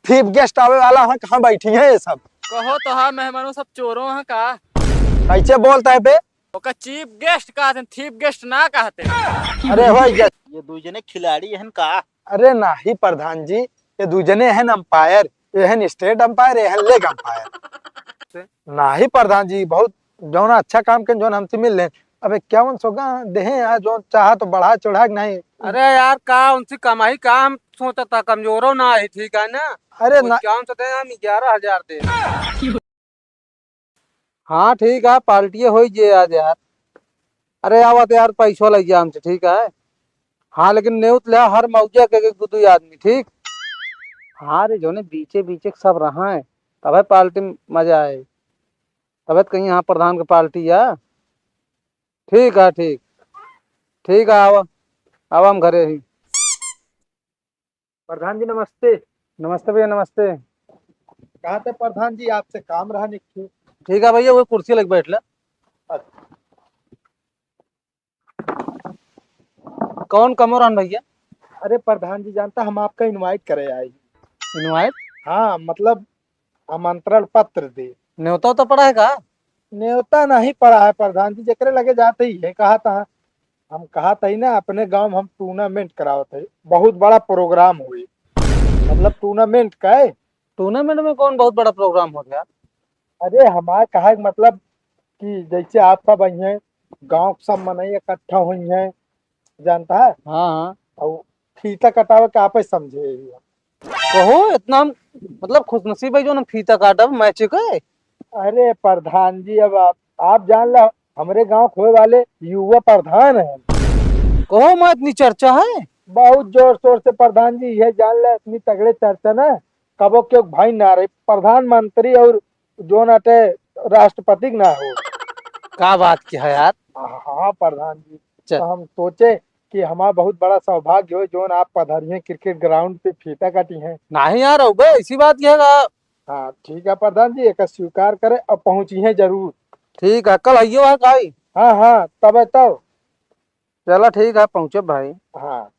Chief guest आवे वाला है, कहाँ बैठी है ये सब? कहो तो हाँ मेहमानों सब चोरों हैं का। कैसे बोलता है बे? ओका चीफ गेस्ट कहते हैं, चीफ गेस्ट ना कहते। अरे भाई ये दू जने खिलाड़ी हन का। अरे नाही प्रधान जी, ये दूजने हैं अंपायर, ये है स्टेट अंपायर, ये है लेग अंपायर। नाही प्रधान जी, बहुत जो ना अच्छा काम कर जो हमसे मिल ले। अबे क्या मन सोगा देहे यार, जो चाहा तो बढ़ा चढ़ा के नहीं। अरे यार का उनसे कमाई का हम सोचा था कमजोरों ना है, ठीक है ना। अरे वो ना, क्या सोचते हैं हम 11,000 दे। हाँ ठीक है, पार्टी हो जे आज यार। अरे आवत यार पैसों लग गया हमसे, ठीक है। हाँ लेकिन नेउत ले हर मौजे के गुदू आदमी, ठीक। हाँ रे जो ने बीचे बीचे सब रहा है, तब पार्टी में मजा आए। तब कहीं यहाँ प्रधान की पार्टी है। ठीक है, ठीक। ठीक है, आवा आवा हम घरे ही। प्रधान जी नमस्ते। नमस्ते भैया, नमस्ते। कहा थे प्रधान जी, आपसे काम रहा निकली। ठीक है भैया, वो कुर्सी लग बैठ ले। कौन कमोरान भैया? अरे प्रधान जी जानता, हम आपका इनवाइट करे आए। इनवाइट? हाँ मतलब आमंत्रण पत्र दे। न्योता तो पड़ा है का? न्योता नहीं पड़ा है प्रधान जी, जकरे लगे जाते ही है। कहा था हम, कहा था ही ना, अपने गांव में हम टूर्नामेंट करावत है, बहुत बड़ा प्रोग्राम हुई। मतलब टूर्नामेंट का है। टूर्नामेंट में कौन बहुत बड़ा प्रोग्राम हो गया? अरे हमारे कहा है मतलब कि जैसे आप सब आई हैं, गांव सब मनई इकट्ठा हुई हैं, जानता है। हाँ हाँ। और फीता कटावे का आप ही समझे। कहो इतना मतलब खुशनसीब है जो ना फीता काटा मैच के। अरे प्रधान जी, अब आप जान लो, हमारे गांव खोए वाले युवा प्रधान है। कहो मैं इतनी चर्चा है। बहुत जोर शोर से प्रधान जी, ये जान ले, इतनी तगड़े चर्चा ना कबो के भाई ना रहे प्रधानमंत्री और जो नाटे राष्ट्रपति ना हो। क्या बात की है यार। हाँ प्रधान जी, चल। तो हम सोचे कि हमारा बहुत बड़ा सौभाग्य हो जो आप पधारिए क्रिकेट ग्राउंड पे फीता काटी है। नहीं यार हो गए इसी बात की है का। हाँ ठीक है प्रधान जी, एक स्वीकार करे और पहुंची है जरूर। ठीक है, कल आइयो है काई। हाँ हाँ तब। चलो ठीक है, पहुंचे भाई। हाँ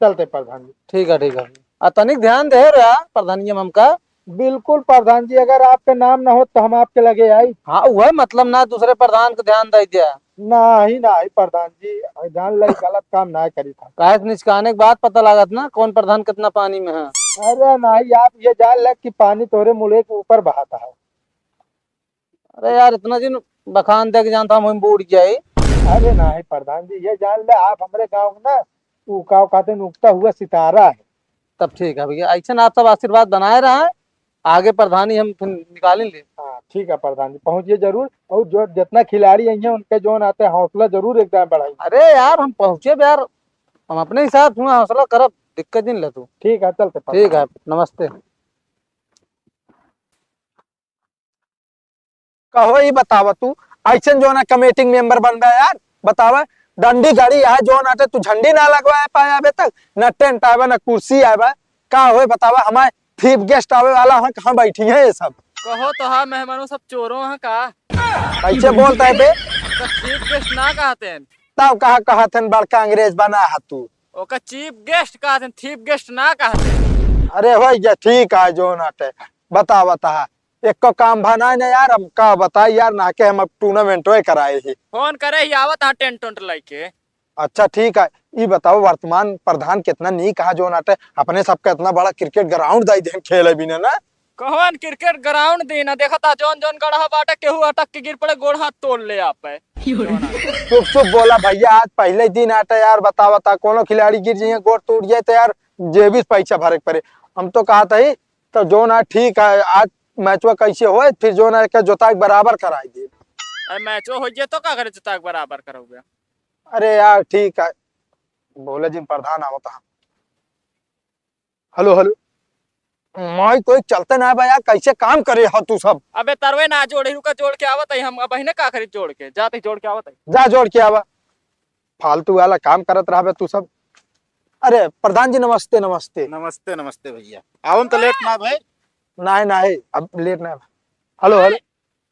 चलते प्रधान जी। ठीक है, ठीक है। तनिक ध्यान दे रहे यार प्रधानिया हमका। बिल्कुल प्रधान जी, अगर आपका नाम ना हो तो हम आपके लगे आई। हाँ वह मतलब ना दूसरे प्रधान को ध्यान दे दिया। ना ही प्रधान जी, जान लाई गलत काम ना करी था। काहे निचकाने के बाद पता लागत ना कौन प्रधान कितना पानी में है। अरे नहीं, आप ये जान लग कि पानी तोरे मुड़े के ऊपर बहाता है। अरे यार इतना दिन बखान दे के जानता हम बूढ़ जाए। अरे नहीं प्रधान जी, ये जान ले, आप हमारे गाँव में ना उकाव खाते उगता हुआ सितारा है। तब ठीक है भैया, ऐसा आप सब आशीर्वाद बनाए रहे हैं, आगे प्रधानी हम फिर निकालेंगे। हाँ ठीक है प्रधान जी, पहुंचिए जरूर। और जो जितना खिलाड़ी आई हैं उनके जो आते हैं हौसला जरूर एकदम बढ़ाई। अरे यार हम पहुंचे भी यार, हम अपने हिसाब से हौसला करब, दिक्कत नहीं ले तू। ठीक है चलते ठीक है, नमस्ते। कहो ये बतावा तू, ऐसा जो ना कमेटी मेंबर बन गया यार, बतावा। डंडी गाड़ी है जो ना तू झंडी ना लगवा पाया अबे तक, न टेंट आवे न कुर्सी आवे। का हो बतावा, हमारे चीफ गेस्ट आवे वाला है, कहाँ बैठी है ये सब? कहो तो हाँ मेहमानों सब चोरों हैं का। कैसे बोलता है बे? ओका चीफ गेस्ट ना कहते हैं। तब कहा थे बड़का अंग्रेज बना है तू। ओका चीफ गेस्ट कहते हैं, चीफ गेस्ट ना कहते। अरे भैया ठीक है जो नाटे, बता एक को काम बना ना यार, हम का बताई यार, ना के हम टूर्नामेंट कराए ही। फोन करे ही आवत हाँ टेंट उंट लेके। अच्छा ठीक है, ये बताओ वर्तमान प्रधान कितना नहीं कहा जो नाटे अपने सबका इतना बड़ा क्रिकेट ग्राउंड दाई दे खेले भी ना। कौन क्रिकेट ग्राउंड देना देखा था, जौन जौन गढ़ा बाटा केहू अटक के गिर पड़े, गोड़ हाथ तोड़ ले आप है। चुप बोला भैया, आज पहले दिन आटा यार, बता कोनो खिलाड़ी गिर जाए गोड़ टूट जाए तो यार जेबी पैसा भरे पड़े। हम तो कहा था ही तो जो ना ठीक है, आज मैचवा कैसे हो फिर जो ना का जोता बराबर कराई दे। मैचो हो जाए तो का करे जोता बराबर करोगे। अरे यार ठीक है, बोले जिन प्रधान आवता। हेलो मैं कोई चलते ना भाई यार, कैसे काम करे हो तू सब? अबे तरवे ना जोड़े रुका, जोड़ के आवत है हम अब ने का खरीद जोड़ के जाते जोड़ के आवत है। जा जोड़ के आवा, फालतू वाला काम करत रहा तू सब। अरे प्रधान जी नमस्ते। नमस्ते भैया, आओ तो लेट ना भाई। नहीं अब लेट ना। हेलो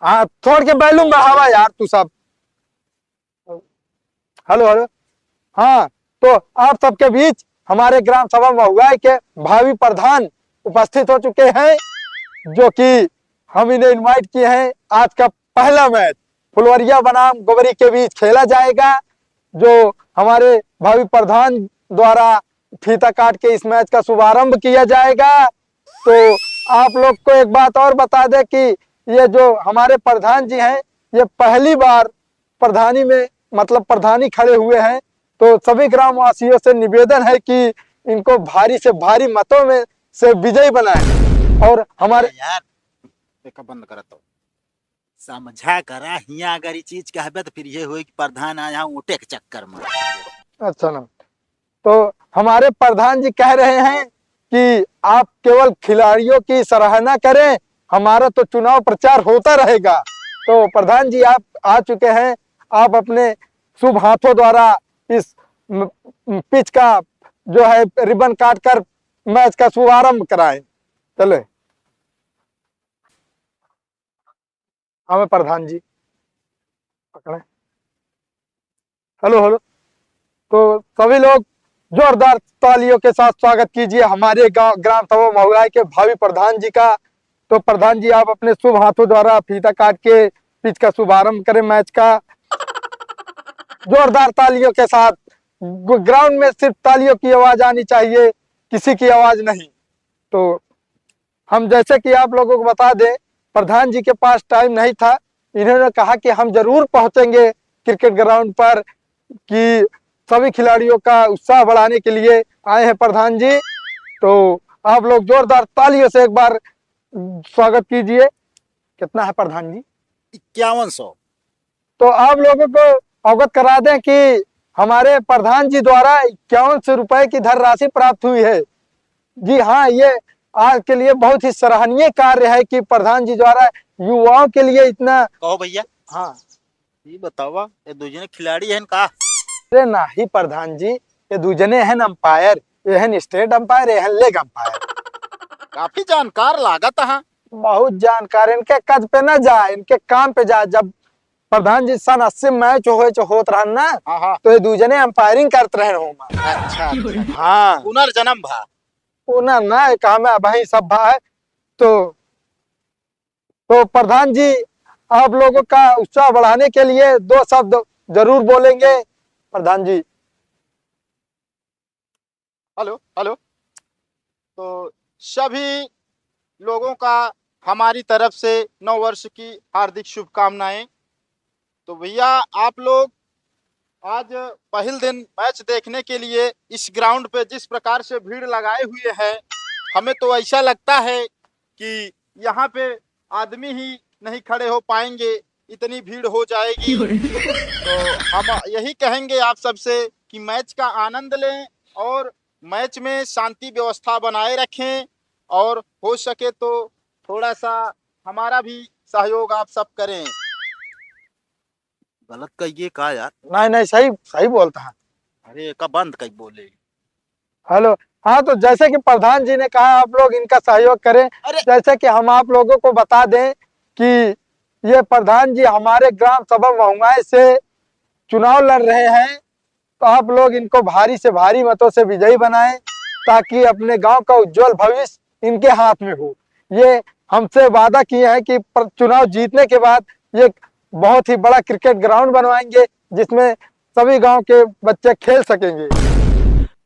हाँ, छोड़ के बैलूंगा हवा यार तू सब। हेलो हाँ, तो आप सबके बीच हमारे ग्राम सभा में हुआ है कि भावी प्रधान उपस्थित हो चुके हैं, जो कि हम इन्हें इनवाइट किए हैं। आज का पहला मैच फुलवरिया बनाम गोबरी के बीच खेला जाएगा, जो हमारे भावी प्रधान द्वारा फीता काट के इस मैच का शुभारंभ किया जाएगा। तो आप लोग को एक बात और बता दें कि ये जो हमारे प्रधान जी हैं, ये पहली बार प्रधानी में मतलब प्रधानी खड़े हुए हैं। तो सभी ग्रामवासियों से निवेदन है कि इनको भारी से भारी मतों में से विजयी बनाएं। और हमारे यार देखा बंद करा तो समझा करा हिया अगर ये चीज कहबे तो फिर ये हुई कि प्रधान आया ऊँटे के चक्कर में। अच्छा ना, तो हमारे प्रधान जी कह रहे हैं कि आप केवल खिलाड़ियों की सराहना करें, हमारा तो चुनाव प्रचार होता रहेगा। तो प्रधान जी आप आ चुके हैं, आप अपने शुभ हाथों द्वारा इस पिच का जो है रिबन काट कर मैच का शुभारंभ कराएं। चले हमें प्रधान जी पकड़े। हेलो हेलो, तो सभी लोग जोरदार तालियों के साथ स्वागत कीजिए हमारे गांव ग्राम सभा महुआई के भावी प्रधान जी का। तो प्रधान जी आप अपने शुभ हाथों द्वारा फीता काट के पिच का शुभारंभ करें मैच का। जोरदार तालियों के साथ, ग्राउंड में सिर्फ तालियों की आवाज आनी चाहिए, किसी की आवाज नहीं। तो हम जैसे कि आप लोगों को बता दें, प्रधान जी के पास टाइम नहीं था, इन्होंने कहा कि हम जरूर पहुंचेंगे क्रिकेट ग्राउंड पर, कि सभी खिलाड़ियों का उत्साह बढ़ाने के लिए आए हैं प्रधान जी। तो आप लोग जोरदार तालियों से एक बार स्वागत कीजिए। कितना है प्रधान जी? 5100। तो आप लोगों को अवगत करा दें कि हमारे प्रधान जी द्वारा 5100 रुपए की धनराशि प्राप्त हुई है। जी हाँ, ये आज के लिए बहुत ही सराहनीय कार्य है कि प्रधान जी द्वारा युवाओं के लिए इतना। कहो भैया, हाँ ये बतावा ये दो जने खिलाड़ी हैं का? अरे नाही प्रधान जी, ये दूजने हैं अंपायर, ये हैं स्टेट अंपायर, ये हैं लेग अंपायर। काफी जानकार लागत है। बहुत जानकार, इनके कद पे ना जा, इनके काम पे जा। जब प्रधान जी सन 80 मैच होत रहन ना, हाँ हाँ, तो ये दूजने अंपायरिंग करते रहे हो। अच्छा हाँ पुनर्जन्म भा। उन्हें ना काम है भाई सब भाई। तो प्रधान जी आप लोगों का उत्साह बढ़ाने के लिए 2 शब्द जरूर बोलेंगे प्रधान जी। हेलो हेलो, तो सभी लोगों का हमारी तरफ से नव वर्ष की हार्दिक शुभकामनाएं। तो भैया आप लोग आज पहले दिन मैच देखने के लिए इस ग्राउंड पे जिस प्रकार से भीड़ लगाए हुए हैं, हमें तो ऐसा लगता है कि यहाँ पे आदमी ही नहीं खड़े हो पाएंगे, इतनी भीड़ हो जाएगी। तो हम यही कहेंगे आप सबसे कि मैच का आनंद लें और मैच में शांति व्यवस्था बनाए रखें, और हो सके तो थोड़ा सा हमारा भी सहयोग आप सब करें। गलत कहिए का यार? नहीं नहीं, सही सही बोलता है। अरे का बंद कहीं बोले। हेलो, हाँ तो जैसे कि प्रधान जी ने कहा आप लोग इनका सहयोग करें। अरे जैसे कि हम आप लोगों को बता दें कि ये प्रधान जी हमारे ग्राम सभा महुआई से चुनाव लड़ रहे हैं, तो आप लोग इनको भारी से भारी मतों से विजयी बनाएं, ताकि अपने गांव का उज्जवल भविष्य इनके हाथ में हो। ये हमसे वादा किए हैं कि चुनाव जीतने के बाद ये बहुत ही बड़ा क्रिकेट ग्राउंड बनवाएंगे, जिसमें सभी गांव के बच्चे खेल सकेंगे।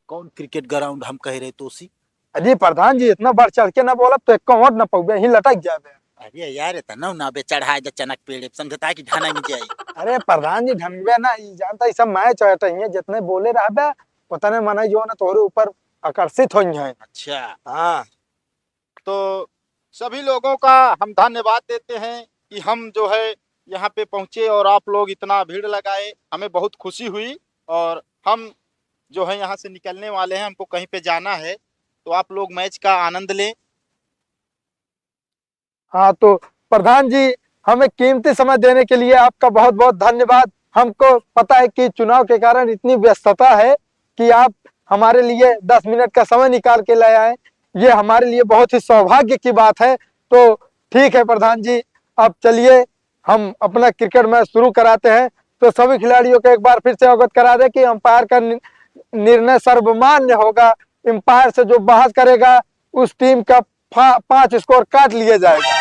कौन क्रिकेट ग्राउंड हम कह रहे तो उसी? अजी प्रधान जी इतना बढ़ चढ़ के ना बोला तो एक वोट न पौबे ही लटक जाए। अरे यार इतना ना बे चढ़ाए द चनक पेड़ समझता है कि ढाना नहीं जाए। अरे प्रधान जी ढंगवे ना, ई जानता ई सब मैच है, जितने बोले रहबे उतने मने जो ना तोरे ऊपर आकर्षित होई हैं। अच्छा, हाँ तो सभी लोगों का हम धन्यवाद देते हैं कि हम जो है यहाँ पे पहुँचे और आप लोग इतना भीड़ लगाए, हमें बहुत खुशी हुई। और हम जो है यहाँ से निकलने वाले हैं, हमको कहीं पे जाना है, तो आप लोग मैच का आनंद लें। हाँ, तो प्रधान जी हमें कीमती समय देने के लिए आपका बहुत बहुत धन्यवाद। हमको पता है कि चुनाव के कारण इतनी व्यस्तता है कि आप हमारे लिए 10 मिनट का समय निकाल के ले आए, ये हमारे लिए बहुत ही सौभाग्य की बात है। तो ठीक है प्रधान जी, अब चलिए हम अपना क्रिकेट मैच शुरू कराते हैं। तो सभी खिलाड़ियों को एक बार फिर से अवगत करा दे कि अंपायर का निर्णय सर्वमान्य होगा। अंपायर से जो बहस करेगा उस टीम का 5 स्कोर काट लिए जाएगा।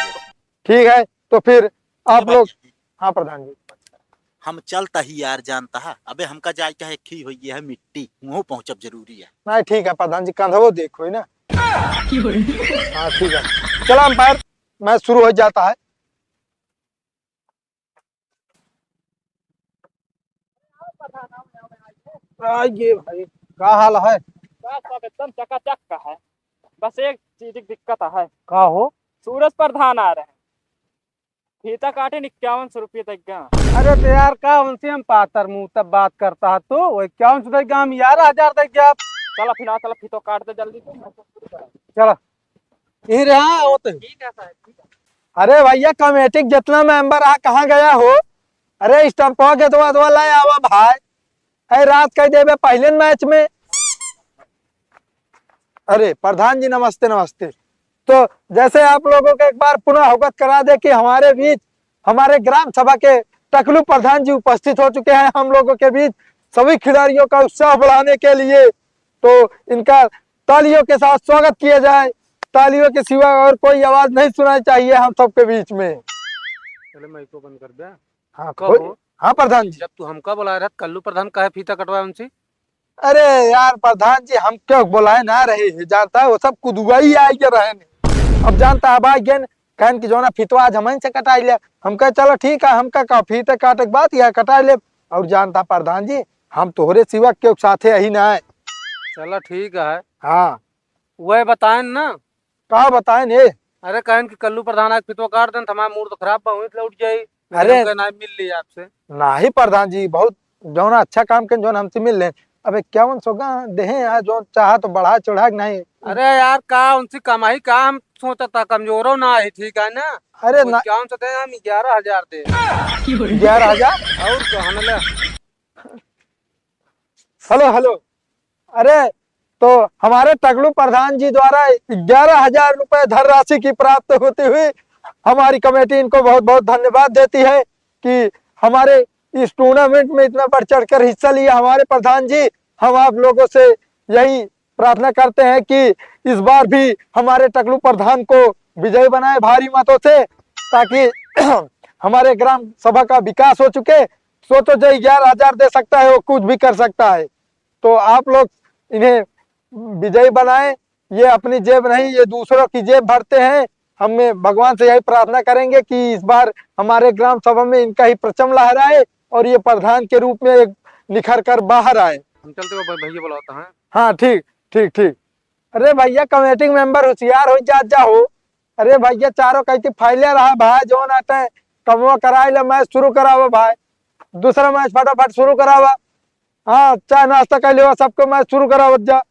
ठीक है, तो फिर आप लोग। हाँ प्रधान जी। हम चलता ही यार जानता है, अबे हमका जाय चाहे खी हो है मिट्टी मुँह पहुंचब जरूरी है। नहीं ठीक है प्रधान जी, कंधवो देखो ना। हाँ ठीक है, चलो अंपायर मैच शुरू हो जाता है। ये भाई क्या हाल है? बस सब एकदम चकाचक का है। बस एक चीज की दिक्कत है। का हो? सूरज प्रधान आ रहे हैं। फीता काटे 51 रुपये तक का। अरे तो यार का उनसे हम पातर मुंह तब बात करता है तो वो 51 देगा, हम 11,000 देगा आप। चलो फिर चलो फीतो काट दे जल्दी तुम। चलो यही रहा होते। ठीक है साहब। अरे भैया कमेटी जितना मेंबर आ कहाँ गया हो? अरे स्टम्पो के दो लाए आवा भाई। अरे रात कह देवे पहले मैच में। अरे प्रधान जी नमस्ते नमस्ते। तो जैसे आप लोगों को एक बार पुनः अवगत करा दे कि हमारे बीच हमारे ग्राम सभा के टकलू प्रधान जी उपस्थित हो चुके हैं हम लोगों के बीच सभी खिलाड़ियों का उत्साह बढ़ाने के लिए। तो इनका तालियों के साथ स्वागत किया जाए। तालियों के सिवा और कोई आवाज नहीं सुनाई चाहिए हम सबके बीच में। चले मैं इसको बंद कर दे। हाँ कहो। हाँ प्रधान जी। जब तू हमका बुलाया रहा कल्लू प्रधान का है फीता कटवाया उनसे? अरे यार प्रधान जी हम क्यों बुलाए ना रहे हैं, जानता है वो सब कुदुआ ही आई के रहे ने। अब जानता है भाई गेन कहन की जो ना फितवा आज हमन से कटाई ले। हम कहे चलो ठीक है, हमका का फीते काटे के बात या कटाई ले। और जानता प्रधान जी हम तोहरे सिवा क्यों साथे ही ना है। चलो ठीक है। हाँ वह बताए ना। कहा बताए ने। अरे कहन कि कल्लू प्रधान आज फितवा काट देन हमारा मूड तो खराब बा हुई उठ जाई। अरे ना मिल ली आपसे। नहीं प्रधान जी बहुत जो ना अच्छा काम के जो हमसे मिल ले। अब 51 सोगा देहे यार, जो चाहा तो बढ़ा चढ़ा के नहीं। अरे यार का उनसे कमाई का हम सोचा था कमजोरों ना है ठीक है ना। अरे ना 51 से दे हम 11,000 दे। 11,000। और कहने ले। Hello hello. अरे तो हमारे टकलू प्रधान जी द्वारा 11,000 रुपए धनराशि की प्राप्त होती हुई हमारी कमेटी इनको बहुत बहुत धन्यवाद देती है कि हमारे इस टूर्नामेंट में इतना बढ़ चढ़ कर हिस्सा लिया हमारे प्रधान जी। हम आप लोगों से यही प्रार्थना करते हैं कि इस बार भी हमारे टकलू प्रधान को विजयी बनाए भारी मतों से, ताकि हमारे ग्राम सभा का विकास हो चुके। सोचो जो 11,000 दे सकता है वो कुछ भी कर सकता है। तो आप लोग इन्हें विजयी बनाए। ये अपनी जेब नहीं, ये दूसरों की जेब भरते हैं। हमें भगवान से यही प्रार्थना करेंगे कि इस बार हमारे ग्राम सभा में इनका ही परचम लहराए और ये प्रधान के रूप में एक निखर कर बाहर आए। हम चलते हुए भैया बुलाता है। हाँ ठीक ठीक ठीक। अरे भैया कमेटी मेंबर होशियार हो जा हो। अरे भैया चारों कहती फैले रहा भाई, जो नाटे कमवा कराए ले मैच शुरू करावा भाई। दूसरा मैच फटाफट शुरू करावा। हाँ चाय नाश्ता कर लियो सबको मैच शुरू करावा जा।